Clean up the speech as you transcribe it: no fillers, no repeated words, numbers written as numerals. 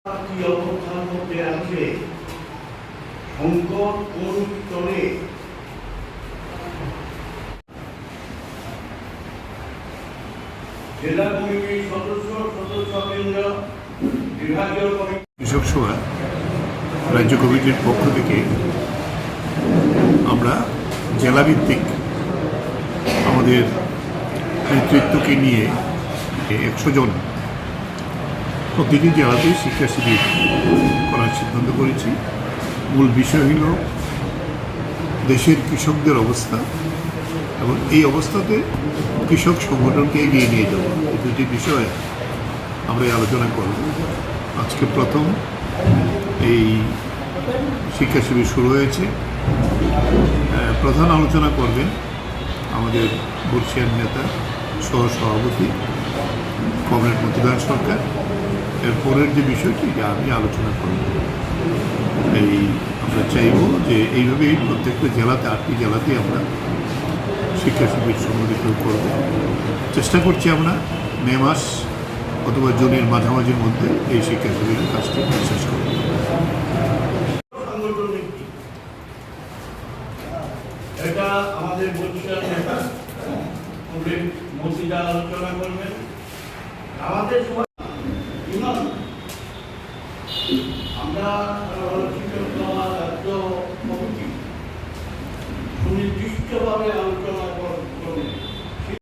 অবস্থার মধ্যে আছে সংকট কোন স্তরে জেলা কমিটির সদস্যবৃন্দ বিভাগীয় কমিটি কৃষক সভা রাজ্য কমিটির পক্ষ থেকে আমরা জেলাভিত্তিক আমাদের নেতৃত্বকে নিয়ে 100 জন প্রতিটি জেলাতে শিক্ষা শিবির করার সিদ্ধান্ত করেছি। মূল বিষয় হল দেশের কৃষকদের অবস্থা এবং এই অবস্থাতে কৃষক সংগঠনকে এগিয়ে নিয়ে যাওয়া, এই দুটি বিষয়ে আমরা আলোচনা করব। আজকে প্রথম এই শিক্ষা শিবির শুরু হয়েছে। প্রধান আলোচনা করবেন আমাদের বর্ষিয়ান নেতা সহ সভাপতি কমরেড মতিলাল সরকার। এরপরের যে বিষয়টি আমি আলোচনা করব, আমরা চাইব যে এইভাবেই প্রত্যেকটা জেলাতে 8টি জেলাতেই আমরা শিক্ষা শিবির সংগঠিত করব। চেষ্টা করছি আমরা মে মাস অথবা জুনের মাঝামাঝির মধ্যে এই শিক্ষা শিবিরের কাজটি শেষ করব। এটা আমাদের বর্ষিয়ান নেতা কমরেড মতিলাল আলোচনা করবেন। আমাদের আমরা শিক্ষক সভা রাজ্য কমিটি সুনির্দিষ্টভাবে